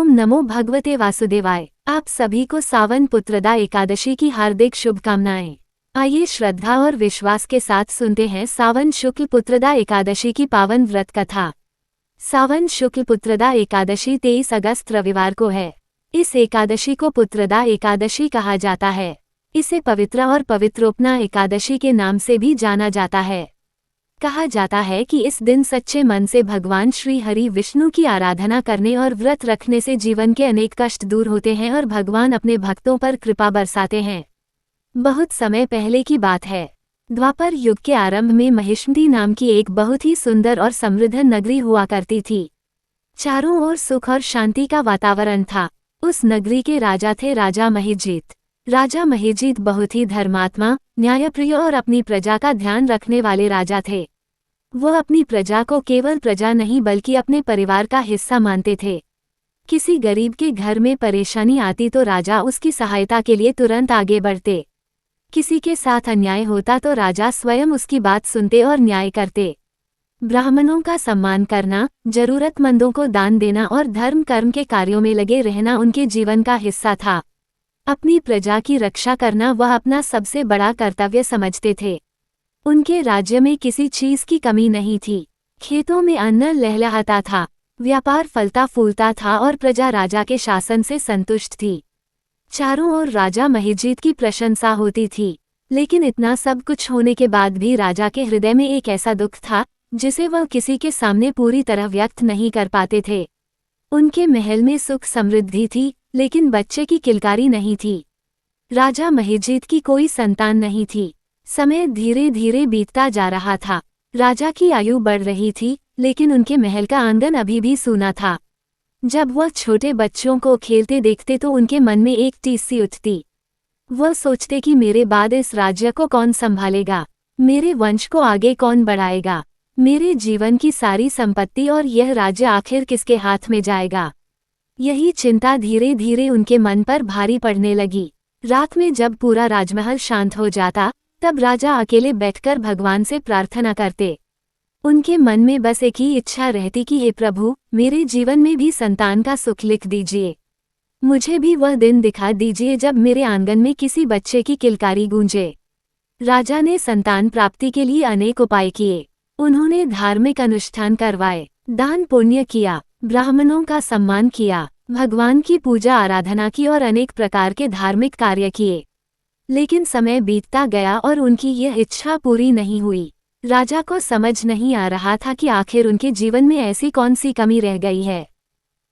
ओम नमो भगवते वासुदेवाय। आप सभी को सावन पुत्रदा एकादशी की हार्दिक शुभकामनाएं। आइए श्रद्धा और विश्वास के साथ सुनते हैं सावन शुक्ल पुत्रदा एकादशी की पावन व्रत कथा। सावन शुक्ल पुत्रदा एकादशी 23 अगस्त रविवार को है। इस एकादशी को पुत्रदा एकादशी कहा जाता है। इसे पवित्र और पवित्रोपना एकादशी के नाम से भी जाना जाता है। कहा जाता है कि इस दिन सच्चे मन से भगवान श्री हरि विष्णु की आराधना करने और व्रत रखने से जीवन के अनेक कष्ट दूर होते हैं और भगवान अपने भक्तों पर कृपा बरसाते हैं। बहुत समय पहले की बात है। द्वापर युग के आरंभ में महिष्मती नाम की एक बहुत ही सुंदर और समृद्ध नगरी हुआ करती थी। चारों ओर सुख और शांति का वातावरण था। उस नगरी के राजा थे राजा महिजीत। राजा महिजीत बहुत ही धर्मात्मा, न्यायप्रिय और अपनी प्रजा का ध्यान रखने वाले राजा थे। वह अपनी प्रजा को केवल प्रजा नहीं बल्कि अपने परिवार का हिस्सा मानते थे। किसी गरीब के घर में परेशानी आती तो राजा उसकी सहायता के लिए तुरंत आगे बढ़ते। किसी के साथ अन्याय होता तो राजा स्वयं उसकी बात सुनते और न्याय करते। ब्राह्मणों का सम्मान करना, जरूरतमंदों को दान देना और धर्म कर्म के कार्यों में लगे रहना उनके जीवन का हिस्सा था। अपनी प्रजा की रक्षा करना वह अपना सबसे बड़ा कर्तव्य समझते थे। उनके राज्य में किसी चीज की कमी नहीं थी। खेतों में अन्न लहलहाता था, व्यापार फलता फूलता था और प्रजा राजा के शासन से संतुष्ट थी। चारों ओर राजा महिजीत की प्रशंसा होती थी। लेकिन इतना सब कुछ होने के बाद भी राजा के हृदय में एक ऐसा दुख था जिसे वह किसी के सामने पूरी तरह व्यक्त नहीं कर पाते थे। उनके महल में सुख समृद्धि थी, लेकिन बच्चे की किलकारी नहीं थी। राजा महिजीत की कोई संतान नहीं थी। समय धीरे धीरे बीतता जा रहा था। राजा की आयु बढ़ रही थी, लेकिन उनके महल का आंगन अभी भी सूना था। जब वह छोटे बच्चों को खेलते देखते तो उनके मन में एक टीस सी उठती। वह सोचते कि मेरे बाद इस राज्य को कौन संभालेगा, मेरे वंश को आगे कौन बढ़ाएगा, मेरे जीवन की सारी संपत्ति और यह राज्य आखिर किसके हाथ में जाएगा। यही चिंता धीरे धीरे उनके मन पर भारी पड़ने लगी। रात में जब पूरा राजमहल शांत हो जाता तब राजा अकेले बैठकर भगवान से प्रार्थना करते। उनके मन में बस एक ही इच्छा रहती कि हे प्रभु, मेरे जीवन में भी संतान का सुख लिख दीजिए। मुझे भी वह दिन दिखा दीजिए जब मेरे आंगन में किसी बच्चे की किलकारी गूंजे। राजा ने संतान प्राप्ति के लिए अनेक उपाय किए। उन्होंने धार्मिक अनुष्ठान करवाए, दान पुण्य किया, ब्राह्मणों का सम्मान किया, भगवान की पूजा आराधना की और अनेक प्रकार के धार्मिक कार्य किए। लेकिन समय बीतता गया और उनकी यह इच्छा पूरी नहीं हुई। राजा को समझ नहीं आ रहा था कि आखिर उनके जीवन में ऐसी कौन सी कमी रह गई है।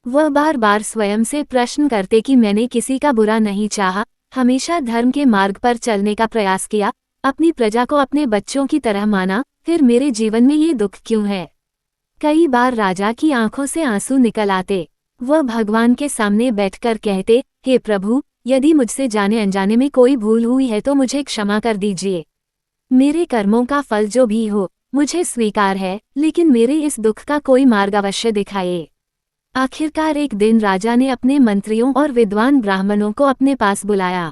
वह बार बार स्वयं से प्रश्न करते कि मैंने किसी का बुरा नहीं चाहा, हमेशा धर्म के मार्ग पर चलने का प्रयास किया, अपनी प्रजा को अपने बच्चों की तरह माना, फिर मेरे जीवन में ये दुख क्यों है। कई बार राजा की आंखों से आंसू निकल आते। वह भगवान के सामने बैठकर कहते, हे प्रभु, यदि मुझसे जाने अनजाने में कोई भूल हुई है तो मुझे क्षमा कर दीजिए। मेरे कर्मों का फल जो भी हो मुझे स्वीकार है, लेकिन मेरे इस दुख का कोई मार्ग अवश्य दिखाइए। आखिरकार एक दिन राजा ने अपने मंत्रियों और विद्वान ब्राह्मणों को अपने पास बुलाया।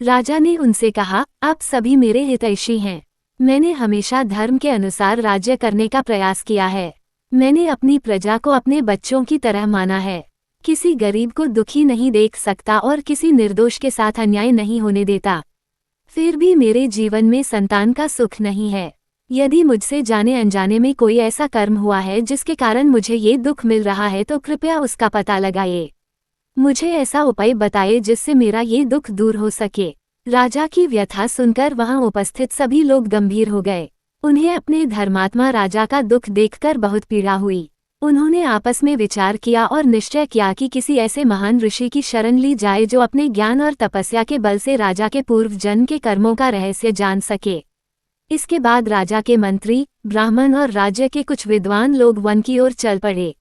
राजा ने उनसे कहा, आप सभी मेरे हितैषी हैं। मैंने हमेशा धर्म के अनुसार राज्य करने का प्रयास किया है। मैंने अपनी प्रजा को अपने बच्चों की तरह माना है। किसी गरीब को दुखी नहीं देख सकता और किसी निर्दोष के साथ अन्याय नहीं होने देता। फिर भी मेरे जीवन में संतान का सुख नहीं है। यदि मुझसे जाने अनजाने में कोई ऐसा कर्म हुआ है जिसके कारण मुझे ये दुख मिल रहा है तो कृपया उसका पता लगाइए। मुझे ऐसा उपाय बताइए जिससे मेरा ये दुख दूर हो सके। राजा की व्यथा सुनकर वहां उपस्थित सभी लोग गंभीर हो गए। उन्हें अपने धर्मात्मा राजा का दुख देखकर बहुत पीड़ा हुई। उन्होंने आपस में विचार किया और निश्चय किया कि किसी ऐसे महान ऋषि की शरण ली जाए जो अपने ज्ञान और तपस्या के बल से राजा के पूर्व जन्म के कर्मों का रहस्य जान सके। इसके बाद राजा के मंत्री, ब्राह्मण और राज्य के कुछ विद्वान लोग वन की ओर चल पड़े।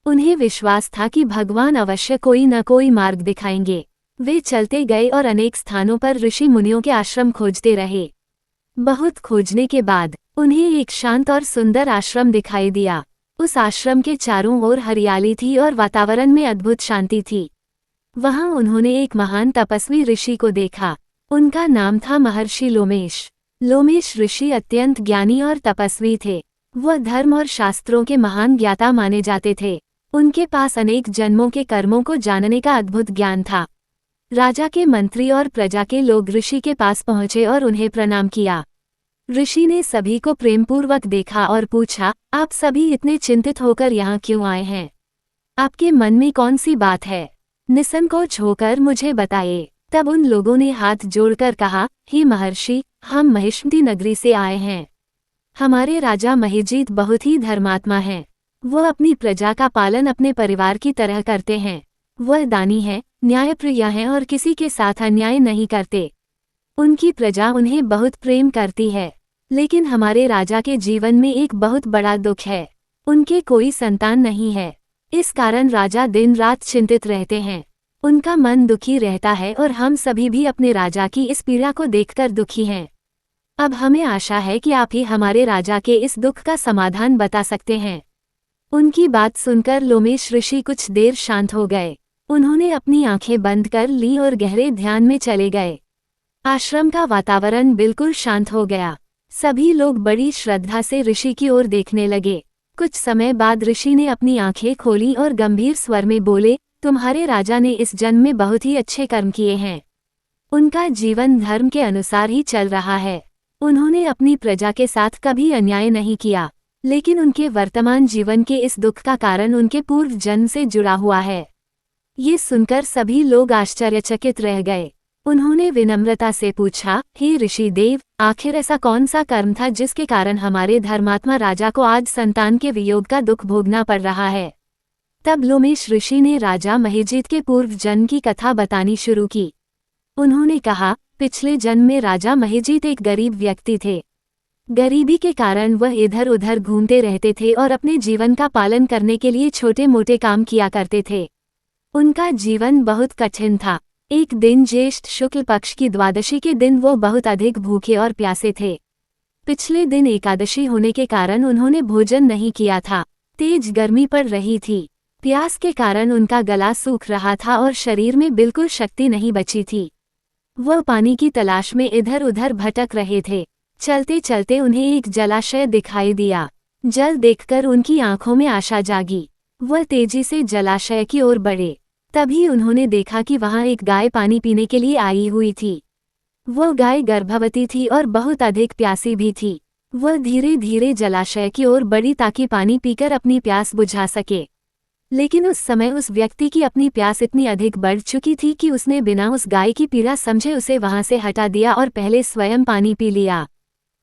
उन्हें विश्वास था कि भगवान अवश्य कोई न कोई मार्ग दिखाएंगे। वे चलते गए और अनेक स्थानों पर ऋषि मुनियों के आश्रम खोजते रहे। बहुत खोजने के बाद उन्हें एक शांत और सुंदर आश्रम दिखाई दिया। उस आश्रम के चारों ओर हरियाली थी और वातावरण में अद्भुत शांति थी। वहां उन्होंने एक महान तपस्वी ऋषि को देखा। उनका नाम था महर्षि लोमेश। लोमेश ऋषि अत्यंत ज्ञानी और तपस्वी थे। वह धर्म और शास्त्रों के महान ज्ञाता माने जाते थे। उनके पास अनेक जन्मों के कर्मों को जानने का अद्भुत ज्ञान था। राजा के मंत्री और प्रजा के लोग ऋषि के पास पहुंचे और उन्हें प्रणाम किया। ऋषि ने सभी को प्रेमपूर्वक देखा और पूछा, आप सभी इतने चिंतित होकर यहाँ क्यों आए हैं? आपके मन में कौन सी बात है? निसंकोच होकर मुझे बताइए। तब उन लोगों ने हाथ जोड़कर कहा, हे महर्षि, हम महिष्मती नगरी से आए हैं। हमारे राजा महिजीत बहुत ही धर्मात्मा हैं। वह अपनी प्रजा का पालन अपने परिवार की तरह करते हैं। वह दानी हैं, न्यायप्रिय हैं और किसी के साथ अन्याय नहीं करते। उनकी प्रजा उन्हें बहुत प्रेम करती है। लेकिन हमारे राजा के जीवन में एक बहुत बड़ा दुख है। उनके कोई संतान नहीं है। इस कारण राजा दिन रात चिंतित रहते हैं। उनका मन दुखी रहता है और हम सभी भी अपने राजा की इस पीड़ा को देखकर दुखी हैं। अब हमें आशा है कि आप ही हमारे राजा के इस दुख का समाधान बता सकते हैं। उनकी बात सुनकर लोमेश ऋषि कुछ देर शांत हो गए। उन्होंने अपनी आंखें बंद कर ली और गहरे ध्यान में चले गए। आश्रम का वातावरण बिल्कुल शांत हो गया। सभी लोग बड़ी श्रद्धा से ऋषि की ओर देखने लगे। कुछ समय बाद ऋषि ने अपनी आंखें खोली और गंभीर स्वर में बोले, तुम्हारे राजा ने इस जन्म में बहुत ही अच्छे कर्म किए हैं। उनका जीवन धर्म के अनुसार ही चल रहा है। उन्होंने अपनी प्रजा के साथ कभी अन्याय नहीं किया। लेकिन उनके वर्तमान जीवन के इस दुख का कारण उनके पूर्व जन्म से जुड़ा हुआ है। ये सुनकर सभी लोग आश्चर्यचकित रह गए। उन्होंने विनम्रता से पूछा, हे ऋषि देव, आखिर ऐसा कौन सा कर्म था जिसके कारण हमारे धर्मात्मा राजा को आज संतान के वियोग का दुख भोगना पड़ रहा है? तब लोमेश ऋषि ने राजा महिजीत के पूर्व जन्म की कथा बतानी शुरू की। उन्होंने कहा, पिछले जन्म में राजा महिजीत एक गरीब व्यक्ति थे। गरीबी के कारण वह इधर उधर घूमते रहते थे और अपने जीवन का पालन करने के लिए छोटे मोटे काम किया करते थे। उनका जीवन बहुत कठिन था। एक दिन ज्येष्ठ शुक्ल पक्ष की द्वादशी के दिन वो बहुत अधिक भूखे और प्यासे थे। पिछले दिन एकादशी होने के कारण उन्होंने भोजन नहीं किया था। तेज गर्मी पड़ रही थी। प्यास के कारण उनका गला सूख रहा था और शरीर में बिल्कुल शक्ति नहीं बची थी। वह पानी की तलाश में इधर उधर भटक रहे थे। चलते चलते उन्हें एक जलाशय दिखाई दिया। जल देखकर उनकी आंखों में आशा जागी। वह तेजी से जलाशय की ओर बढ़े। तभी उन्होंने देखा कि वहां एक गाय पानी पीने के लिए आई हुई थी। वह गाय गर्भवती थी और बहुत अधिक प्यासी भी थी। वह धीरे धीरे जलाशय की ओर बढ़ी ताकि पानी पीकर अपनी प्यास बुझा सके। लेकिन उस समय उस व्यक्ति की अपनी प्यास इतनी अधिक बढ़ चुकी थी कि उसने बिना उस गाय की पीड़ा समझे उसे वहां से हटा दिया और पहले स्वयं पानी पी लिया।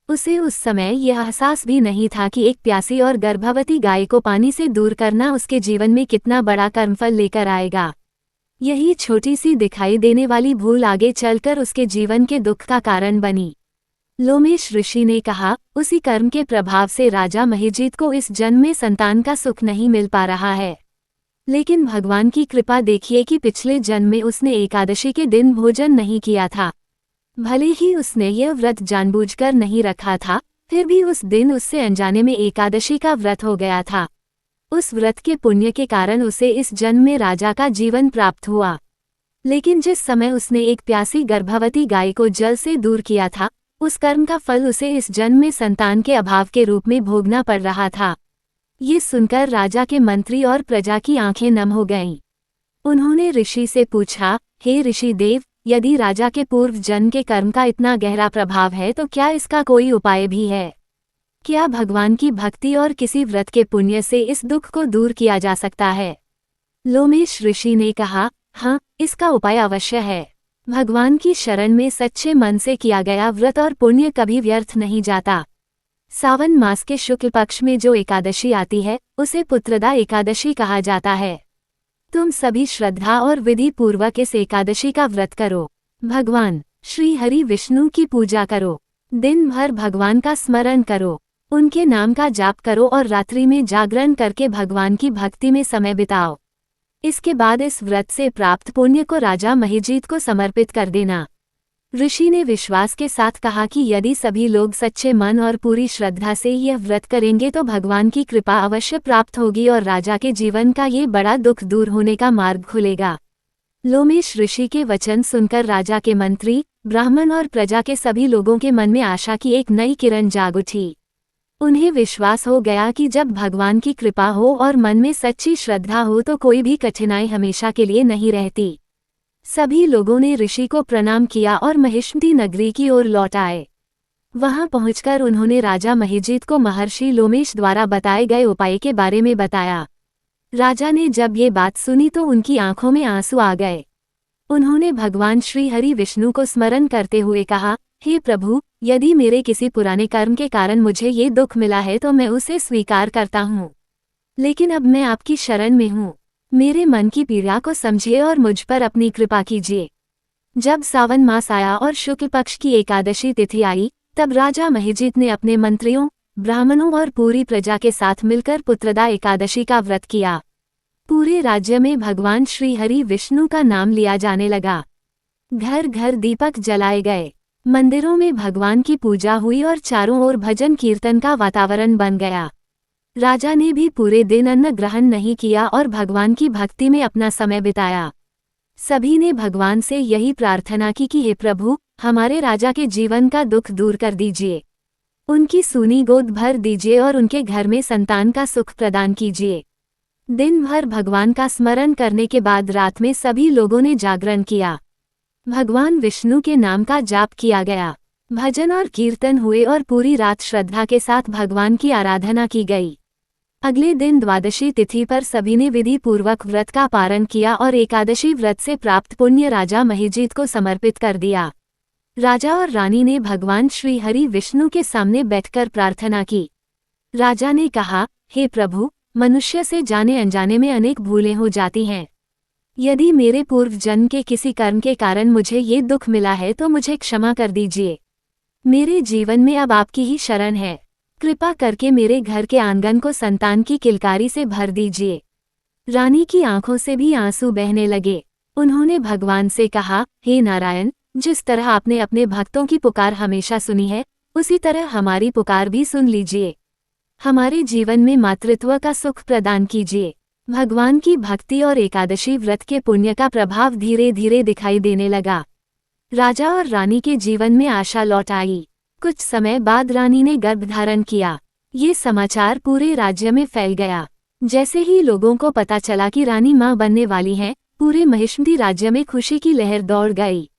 उसे उस समय यह एहसास भी नहीं था कि एक प्यासी और गर्भवती गाय को पानी से दूर करना उसके जीवन में कितना बड़ा कर्मफल लेकर आएगा। यही छोटी सी दिखाई देने वाली भूल आगे चलकर उसके जीवन के दुख का कारण बनी। लोमेश ऋषि ने कहा, उसी कर्म के प्रभाव से राजा महिजीत को इस जन्म में संतान का सुख नहीं मिल पा रहा है। लेकिन भगवान की कृपा देखिए कि पिछले जन्म में उसने एकादशी के दिन भोजन नहीं किया था। भले ही उसने यह व्रत जानबूझकर नहीं रखा था, फिर भी उस दिन उससे अनजाने में एकादशी का व्रत हो गया था। उस व्रत के पुण्य के कारण उसे इस जन्म में राजा का जीवन प्राप्त हुआ। लेकिन जिस समय उसने एक प्यासी गर्भवती गाय को जल से दूर किया था, उस कर्म का फल उसे इस जन्म में संतान के अभाव के रूप में भोगना पड़ रहा था। ये सुनकर राजा के मंत्री और प्रजा की आंखें नम हो गईं। उन्होंने ऋषि से पूछा, हे ऋषि देव, यदि राजा के पूर्व जन्म के कर्म का इतना गहरा प्रभाव है तो क्या इसका कोई उपाय भी है? क्या भगवान की भक्ति और किसी व्रत के पुण्य से इस दुख को दूर किया जा सकता है? लोमेश ऋषि ने कहा, हाँ, इसका उपाय अवश्य है। भगवान की शरण में सच्चे मन से किया गया व्रत और पुण्य कभी व्यर्थ नहीं जाता। सावन मास के शुक्ल पक्ष में जो एकादशी आती है, उसे पुत्रदा एकादशी कहा जाता है। तुम सभी श्रद्धा और विधि पूर्वक इस एकादशी का व्रत करो। भगवान श्री हरि विष्णु की पूजा करो। दिन भर भगवान का स्मरण करो। उनके नाम का जाप करो और रात्रि में जागरण करके भगवान की भक्ति में समय बिताओ। इसके बाद इस व्रत से प्राप्त पुण्य को राजा महिजीत को समर्पित कर देना। ऋषि ने विश्वास के साथ कहा कि यदि सभी लोग सच्चे मन और पूरी श्रद्धा से यह व्रत करेंगे तो भगवान की कृपा अवश्य प्राप्त होगी और राजा के जीवन का ये बड़ा दुख दूर होने का मार्ग खुलेगा। लोमेश ऋषि के वचन सुनकर राजा के मंत्री, ब्राह्मण और प्रजा के सभी लोगों के मन में आशा की एक नई किरण जाग उठी। उन्हें विश्वास हो गया कि जब भगवान की कृपा हो और मन में सच्ची श्रद्धा हो तो कोई भी कठिनाई हमेशा के लिए नहीं रहती। सभी लोगों ने ऋषि को प्रणाम किया और महिष्मती नगरी की ओर लौट आए। वहां पहुंचकर उन्होंने राजा महिजीत को महर्षि लोमेश द्वारा बताए गए उपाय के बारे में बताया। राजा ने जब ये बात सुनी तो उनकी आंखों में आंसू आ गए। उन्होंने भगवान श्री हरि विष्णु को स्मरण करते हुए कहा, हे प्रभु, यदि मेरे किसी पुराने कर्म के कारण मुझे ये दुख मिला है तो मैं उसे स्वीकार करता हूँ। लेकिन अब मैं आपकी शरण में हूँ। मेरे मन की पीड़ा को समझिए और मुझ पर अपनी कृपा कीजिए। जब सावन मास आया और शुक्ल पक्ष की एकादशी तिथि आई, तब राजा महिजीत ने अपने मंत्रियों, ब्राह्मणों और पूरी प्रजा के साथ मिलकर पुत्रदा एकादशी का व्रत किया। पूरे राज्य में भगवान श्री हरि विष्णु का नाम लिया जाने लगा। घर घर दीपक जलाए गए, मंदिरों में भगवान की पूजा हुई और चारों ओर भजन कीर्तन का वातावरण बन गया। राजा ने भी पूरे दिन अन्न ग्रहण नहीं किया और भगवान की भक्ति में अपना समय बिताया। सभी ने भगवान से यही प्रार्थना की कि हे प्रभु, हमारे राजा के जीवन का दुख दूर कर दीजिए, उनकी सूनी गोद भर दीजिए और उनके घर में संतान का सुख प्रदान कीजिए। दिन भर भगवान का स्मरण करने के बाद रात में सभी लोगों ने जागरण किया। भगवान विष्णु के नाम का जाप किया गया, भजन और कीर्तन हुए और पूरी रात श्रद्धा के साथ भगवान की आराधना की गई। अगले दिन द्वादशी तिथि पर सभी ने विधि पूर्वक व्रत का पारण किया और एकादशी व्रत से प्राप्त पुण्य राजा महिजीत को समर्पित कर दिया। राजा और रानी ने भगवान श्री हरि विष्णु के सामने बैठकर प्रार्थना की। राजा ने कहा, हे प्रभु, मनुष्य से जाने अनजाने में अनेक भूलें हो जाती हैं। यदि मेरे पूर्व जन्म के किसी कर्म के कारण मुझे ये दुख मिला है तो मुझे क्षमा कर दीजिए। मेरे जीवन में अब आपकी ही शरण है। कृपा करके मेरे घर के आंगन को संतान की किलकारी से भर दीजिए। रानी की आंखों से भी आंसू बहने लगे। उन्होंने भगवान से कहा, हे नारायण, जिस तरह आपने अपने भक्तों की पुकार हमेशा सुनी है, उसी तरह हमारी पुकार भी सुन लीजिए। हमारे जीवन में मातृत्व का सुख प्रदान कीजिए। भगवान की भक्ति और एकादशी व्रत के पुण्य का प्रभाव धीरे धीरे दिखाई देने लगा। राजा और रानी के जीवन में आशा लौट आई। कुछ समय बाद रानी ने गर्भधारण किया। ये समाचार पूरे राज्य में फैल गया। जैसे ही लोगों को पता चला कि रानी मां बनने वाली हैं, पूरे महिष्मती राज्य में खुशी की लहर दौड़ गई।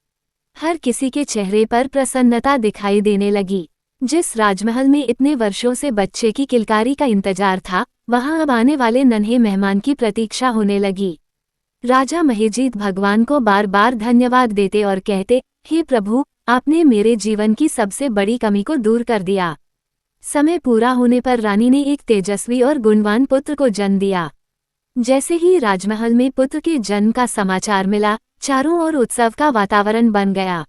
हर किसी के चेहरे पर प्रसन्नता दिखाई देने लगी। जिस राजमहल में इतने वर्षों से बच्चे की किलकारी का इंतजार था, वहां अब आने वाले नन्हे मेहमान की प्रतीक्षा होने लगी। राजा महिजीत भगवान को बार बार धन्यवाद देते और कहते, हे प्रभु, आपने मेरे जीवन की सबसे बड़ी कमी को दूर कर दिया। समय पूरा होने पर रानी ने एक तेजस्वी और गुणवान पुत्र को जन्म दिया। जैसे ही राजमहल में पुत्र के जन्म का समाचार मिला, चारों ओर उत्सव का वातावरण बन गया।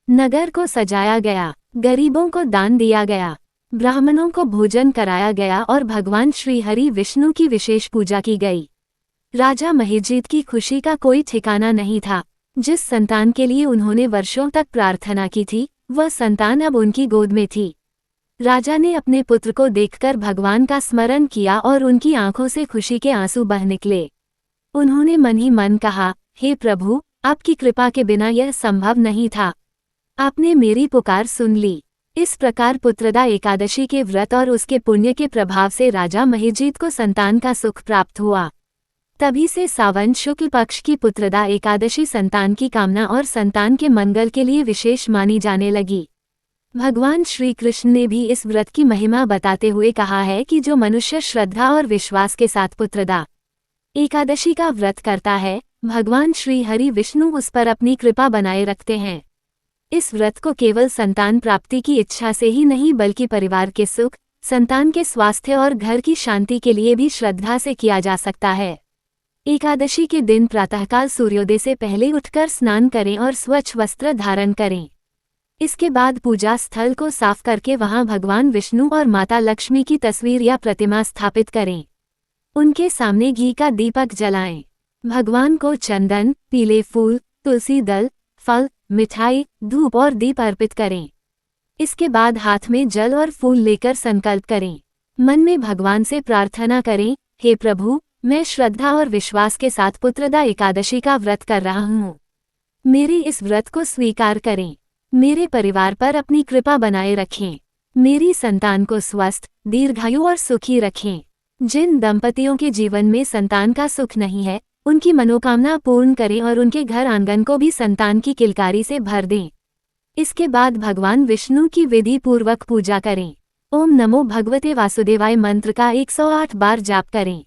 नगर को सजाया गया, गरीबों को दान दिया गया, ब्राह्मणों को भोजन कराया गया और भगवान श्री हरि विष्णु की विशेष पूजा की गई। राजा महिजीत की खुशी का कोई ठिकाना नहीं था। जिस संतान के लिए उन्होंने वर्षों तक प्रार्थना की थी, वह संतान अब उनकी गोद में थी। राजा ने अपने पुत्र को देखकर भगवान का स्मरण किया और उनकी आंखों से खुशी के आंसू बह निकले। उन्होंने मन ही मन कहा, हे प्रभु, आपकी कृपा के बिना यह संभव नहीं था। आपने मेरी पुकार सुन ली। इस प्रकार पुत्रदा एकादशी के व्रत और उसके पुण्य के प्रभाव से राजा महिजीत को संतान का सुख प्राप्त हुआ। तभी से सावन शुक्ल पक्ष की पुत्रदा एकादशी संतान की कामना और संतान के मंगल के लिए विशेष मानी जाने लगी। भगवान श्री कृष्ण ने भी इस व्रत की महिमा बताते हुए कहा है कि जो मनुष्य श्रद्धा और विश्वास के साथ पुत्रदा एकादशी का व्रत करता है, भगवान श्री हरि विष्णु उस पर अपनी कृपा बनाए रखते हैं। इस व्रत को केवल संतान प्राप्ति की इच्छा से ही नहीं बल्कि परिवार के सुख, संतान के स्वास्थ्य और घर की शांति के लिए भी श्रद्धा से किया जा सकता है। एकादशी के दिन प्रातःकाल सूर्योदय से पहले उठकर स्नान करें और स्वच्छ वस्त्र धारण करें। इसके बाद पूजा स्थल को साफ करके वहां भगवान विष्णु और माता लक्ष्मी की तस्वीर या प्रतिमा स्थापित करें। उनके सामने घी का दीपक जलाएं। भगवान को चंदन, पीले फूल, तुलसी दल, फल, मिठाई, धूप और दीप अर्पित करें। इसके बाद हाथ में जल और फूल लेकर संकल्प करें। मन में भगवान से प्रार्थना करें, हे प्रभु, मैं श्रद्धा और विश्वास के साथ पुत्रदा एकादशी का व्रत कर रहा हूँ। मेरे इस व्रत को स्वीकार करें। मेरे परिवार पर अपनी कृपा बनाए रखें। मेरी संतान को स्वस्थ, दीर्घायु और सुखी रखें। जिन दंपतियों के जीवन में संतान का सुख नहीं है, उनकी मनोकामना पूर्ण करें और उनके घर आंगन को भी संतान की किलकारी से भर दें। इसके बाद भगवान विष्णु की विधि पूर्वक पूजा करें। ओम नमो भगवते वासुदेवाय मंत्र का 108 बार जाप करें।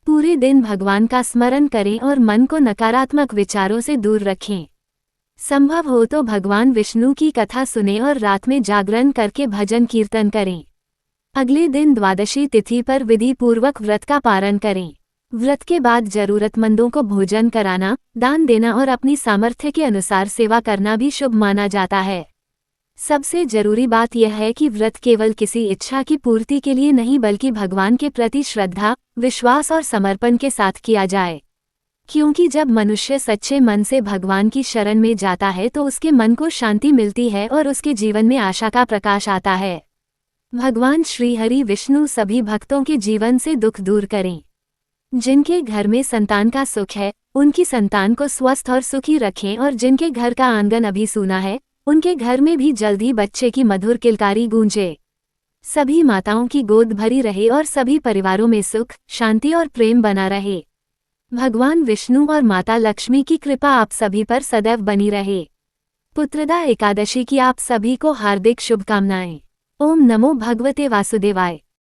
पूरे दिन भगवान का स्मरण करें और मन को नकारात्मक विचारों से दूर रखें। संभव हो तो भगवान विष्णु की कथा सुनें और रात में जागरण करके भजन कीर्तन करें। अगले दिन द्वादशी तिथि पर विधि पूर्वक व्रत का पारण करें। व्रत के बाद जरूरतमंदों को भोजन कराना, दान देना और अपनी सामर्थ्य के अनुसार सेवा करना भी शुभ माना जाता है। सबसे जरूरी बात यह है कि व्रत केवल किसी इच्छा की पूर्ति के लिए नहीं बल्कि भगवान के प्रति श्रद्धा, विश्वास और समर्पण के साथ किया जाए। क्योंकि जब मनुष्य सच्चे मन से भगवान की शरण में जाता है तो उसके मन को शांति मिलती है और उसके जीवन में आशा का प्रकाश आता है। भगवान श्री हरि विष्णु सभी भक्तों के जीवन से दुख दूर करें। जिनके घर में संतान का सुख है, उनकी संतान को स्वस्थ और सुखी रखें और जिनके घर का आंगन अभी सूना है, उनके घर में भी जल्द ही बच्चे की मधुर किलकारी गूंजे। सभी माताओं की गोद भरी रहे और सभी परिवारों में सुख, शांति और प्रेम बना रहे। भगवान विष्णु और माता लक्ष्मी की कृपा आप सभी पर सदैव बनी रहे। पुत्रदा एकादशी की आप सभी को हार्दिक शुभकामनाएं। ओम नमो भगवते वासुदेवाय।